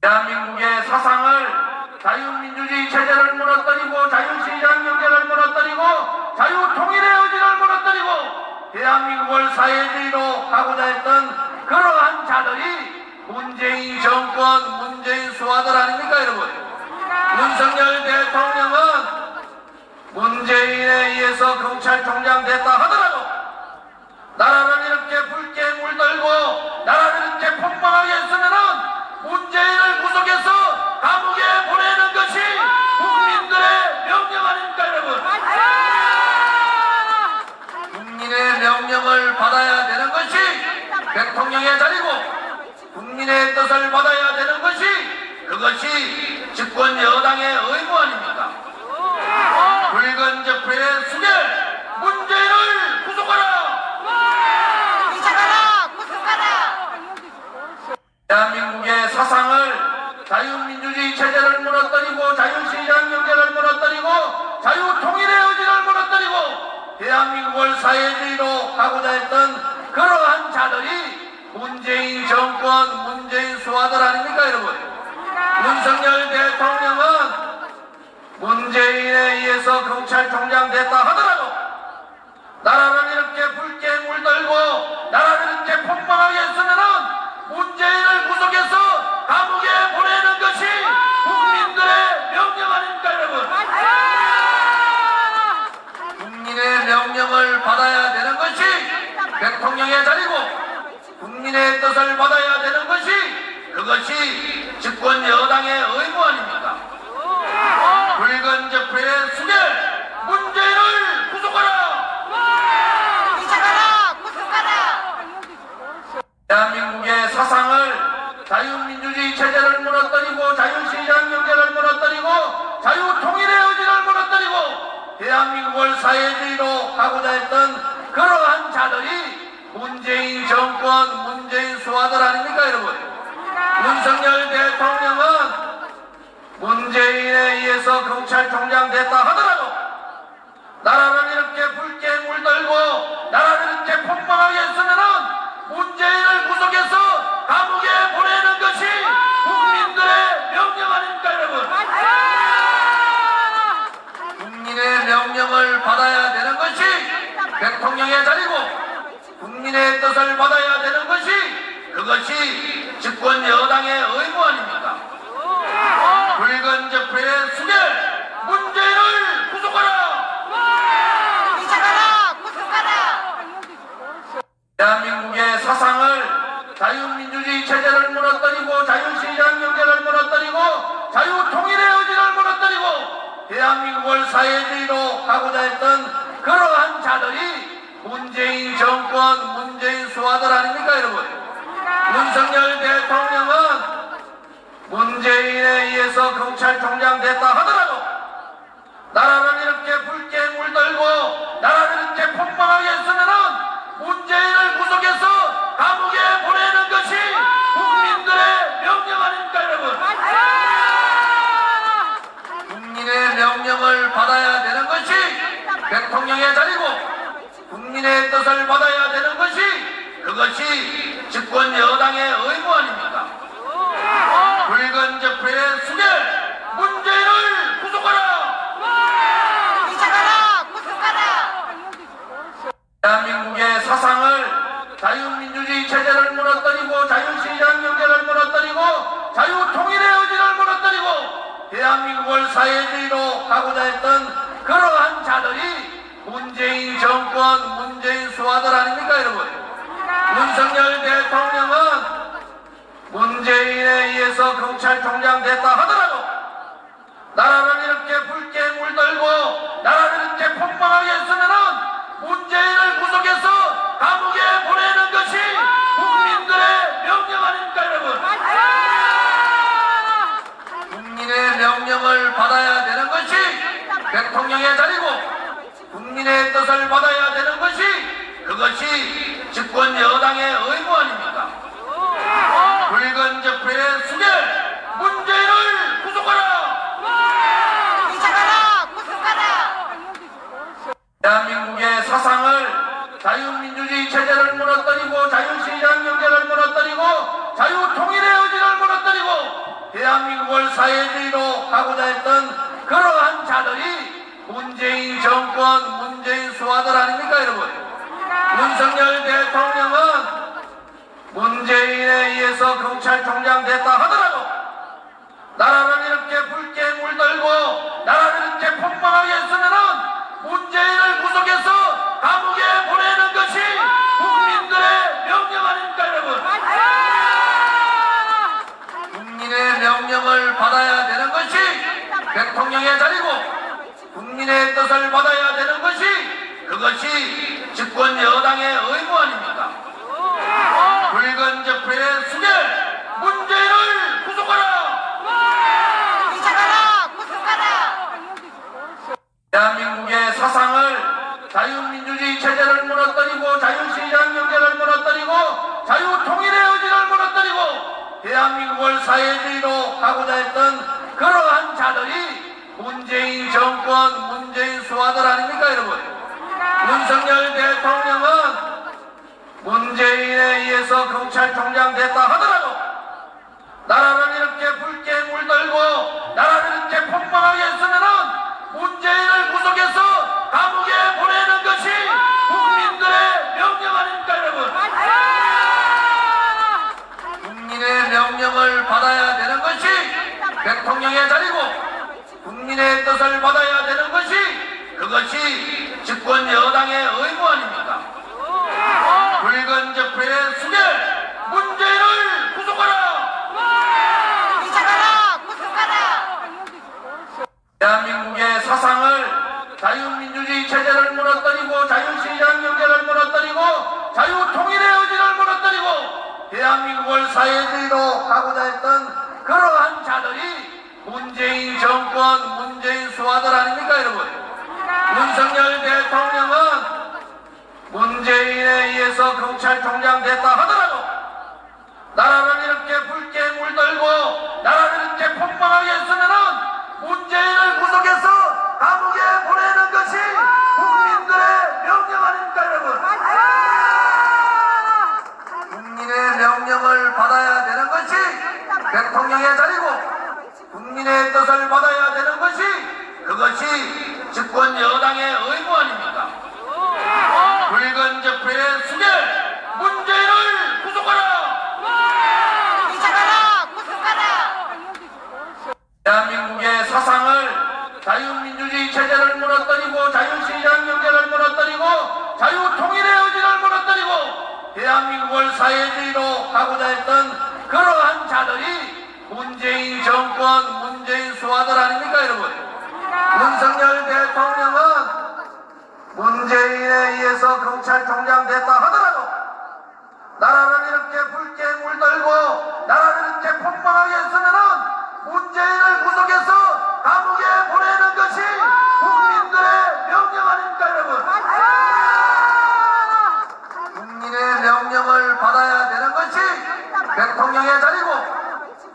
대한민국의 사상을 자유민주주의 체제를 무너뜨리고 자유시장 경제를 무너뜨리고 자유통일의 의지를 무너뜨리고 대한민국을 사회주의로 가고자 했던 그러한 자들이 문재인 정권, 문재인 수하들 아닙니까 여러분? 윤석열 대통령은 문재인에 의해서 검찰총장 됐다 하더라도 나라를 이렇게 붉게 물들고 나라를 이렇게 폭망하게 했으면은 문재인을 구속해서 감옥에 보내는 것이 국민들의 명령 아닙니까 여러분? 국민의 명령을 받아야 되는 것이 대통령의 자리고 국민의 뜻을 받아야 되는 것이 그것이 집권 여당의 의무 아닙니까? 붉은 적폐의 수괴 문재인을 구속하라! 구속하라! 대한민국의 사상을 자유민주주의 체제를 무너뜨리고 자유시장 경제를 무너뜨리고 자유통일의 의지를 무너뜨리고 대한민국을 사회주의로 가고자 했던 그러한 자들이 문재인 정권, 문재인 수하들 아닙니까 여러분? 윤석열 대통령은 문재인에 의해서 검찰총장 됐다 하더라도 나라를 이렇게 붉게 물들고 나라를 이렇게 폭망하게 했으면은 문재인을 구속해서 감옥에 보내는 것이 국민들의 명령 아닙니까 여러분? 국민의 명령을 받아야 되는 것이 대통령의 자리고 국민의 뜻을 받아야 되는 것이 그것이 집권 여당의 의무 아닙니까? 붉은 적폐의 수괴 문재인을 구속하라! 구속하라! 대한민국의 사상을 자유민주주의 체제를 무너뜨리고 자유시장 경제를 무너뜨리고 자유통일의 의지를 무너뜨리고 대한민국을 사회주의로 가고자 했던 그러한 자들이 문재인 정권, 문재인 수하들 아닙니까 여러분? 윤석열 대통령은 문재인에 의해서 검찰총장 됐다 하더라도 나라를 이렇게 붉게 물들고 나라를 이렇게 폭망하게 했으면은 문재인을 구속해서 감옥에 보내는 것이 국민들의 명령 아닙니까 여러분? 국민의 명령을 받아야 되는 것이 대통령의 자리고 국민의 뜻을 받아야 되는 것이 그것이 집권 여당의 의무 아닙니까? 붉은 적폐의 수괴 문재인을 구속하라! 구속하라! 대한민국의 사상을 자유민주주의 체제를 무너뜨리고 자유시장 경제를 무너뜨리고 자유통일의 의지를 무너뜨리고 대한민국을 사회주의로 가고자 했던 그러한 자들이 문재인 정권, 문재인 수하들 아닙니까 여러분? 윤석열 대통령은 문재인에 의해서 검찰총장 됐다 하더라도 나라를 이렇게 붉게 물들고 나라를 이렇게 폭망하게 했으면은 문재인을 구속해서 감옥에 보내는 것이 국민들의 명령 아닙니까 여러분? 국민의 명령을 받아야 되는 것이 대통령의 자리고 국민의 뜻을 받아야 되는 것이 그것이 집권 여당의 의무 아닙니까? 붉은 적폐의 수괴 문재인을 구속하라! 구속하라! 대한민국의 사상을 자유민주주의 체제를 무너뜨리고 자유시장 경제를 무너뜨리고 자유통일의 의지를 무너뜨리고 대한민국을 사회주의로 가고자 했던 그러한 자들이 문재인 정권, 문재인 수하들 아닙니까 여러분? 윤석열 대통령은 문재인에 의해서 검찰총장 됐다 하더라도 나라를 이렇게 붉게 물들고 나라를 이렇게 폭망하게 했으면은 문재인을 구속해서 감옥에 보내는 것이 국민들의 명령 아닙니까 여러분? 국민의 명령을 받아야 되는 것이 대통령의 자리고 국민의 뜻을 받아야 되는 것이 그것이 집권 여당의 의무 아닙니까? 붉은 적폐의 수괴 문재인을 구속하라! 구속하라! 대한민국의 사상을 자유민주주의 체제를 무너뜨리고 자유시장 경제를 무너뜨리고 자유통일의 의지를 무너뜨리고 사회주의로 가고자 했던 그러한 자들이 문재인 정권, 문재인 수하들 아닙니까 여러분? 윤석열 대통령은 문재인에 의해서 검찰총장 됐다 하더라도 나라를 이렇게 붉게 물들고 나라를 이렇게 폭망하게 했으면은 문재인을 구속해서 감옥에 보내는 것이 국민들의 명령 아닙니까 여러분? 국민의 명령을 받아야 되는 것이 대통령의 자리고 국민의 뜻을 받아야 되는 것이 그것이 집권 여당의 의무 아닙니까? 붉은 적폐의 수괴 문재인을 구속하라! 구속하라! 대한민국의 사상을 자유민주주의 체제를 무너뜨리고 자유시장 경제를 무너뜨리고 자유통일의 의지를 무너뜨리고 대한민국을 사회주의로 가고자 했던 그러한 자들이 문재인 정권, 문재인 수하들 아닙니까 여러분? 윤석열 대통령은 문재인에 의해서 검찰총장 됐다 하더라도 나라를 이렇게 붉게 물들고 나라를 이렇게 폭망하게 했으면은 문재인을 구속해서 감옥에 보내는 것이 국민들의 명령 아닙니까 여러분? 국민의 명령을 받아야 되는 것이 대통령의 자리고 국민의 뜻을 받아야 되는 것이 그것이 집권 여당의 의무 아닙니까? 붉은 적폐의 수괴 문재인을 구속하라! 구속하라! 대한민국의 사상을 자유민주주의 체제를 무너뜨리고 자유시장 경제를 무너뜨리고 자유통일의 의지를 무너뜨리고 대한민국을 사회주의로 가고자 했던 그러한 자들이 문재인 정권, 문재인 수하들 아닙니까 여러분? 윤석열 대통령은 문재인에 의해서 검찰총장 됐다 하더라도 나라를 이렇게 붉게 물들고 나라를 이렇게 폭망하게 했으면은 문재인을 구속해서 감옥에 보내는 것이 국민들의 명령 아닙니까 여러분? 국민의 명령을 받아야 되는 것이 대통령의 자리고 국민의 뜻을 받아야 되는 것이 그것이 집권 여당의 의무 아닙니까? 붉은 적폐의 수괴 문재인을 구속하라! 구속하라! 대한민국의 사상을 자유민주주의 체제를 무너뜨리고 자유시장 경제를 무너뜨리고 자유통일의 의지를 무너뜨리고 대한민국을 사회주의로 가고자 했던 그러한 자들이 문재인 정권, 문재인 수하들 아닙니까 여러분? 윤석열 대통령은 문재인에 의해서 검찰총장 됐다 하더라도 나라를 이렇게 붉게 물들고 나라를 이렇게 폭망하게 했으면은 문재인을 구속해서 감옥에 보내는 것이 국민들의 명령 아닙니까 여러분? 국민의 명령을 받아야 되는 것이 대통령의 자리고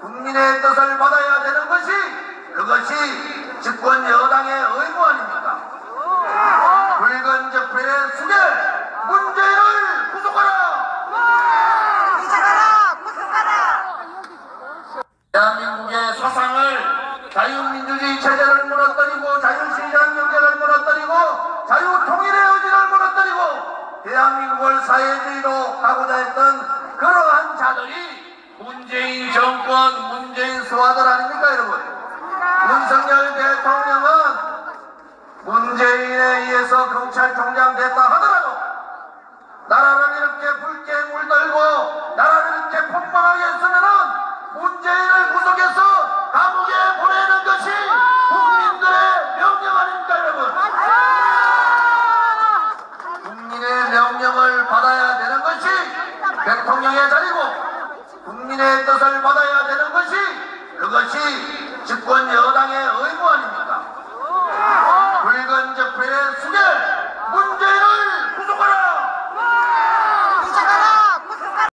국민의 뜻을 받아야 되는 것이 그것이 집권 여당의 의무 아닙니까? 붉은 적폐의 수괴 문재인을 구속하라! 구속하라! 대한민국의 사상을 자유민주주의 체제를 무너뜨리고 자유시장 경제를 무너뜨리고 자유통일의 의지를 무너뜨리고 대한민국을 사회주의로 가고자 했던 그러한 자들이 문재인 정권, 문재인 수하들 아닙니까 여러분? 윤석열 대통령은 문재인에 의해서 검찰총장 됐다 하더라도 나라를 이렇게 붉게 물들고 나라를 이렇게 폭망하게 했으면은 문재인을 구속해서 감옥에 보내는 것이 국민들의 명령 아닙니까 여러분? 국민의 명령을 받아야 되는 것이 대통령의 자리고 국민의 뜻을 받아야 되는 것이 그것이 집권 여당의 의무 아닙니까? 붉은 적폐의 수괴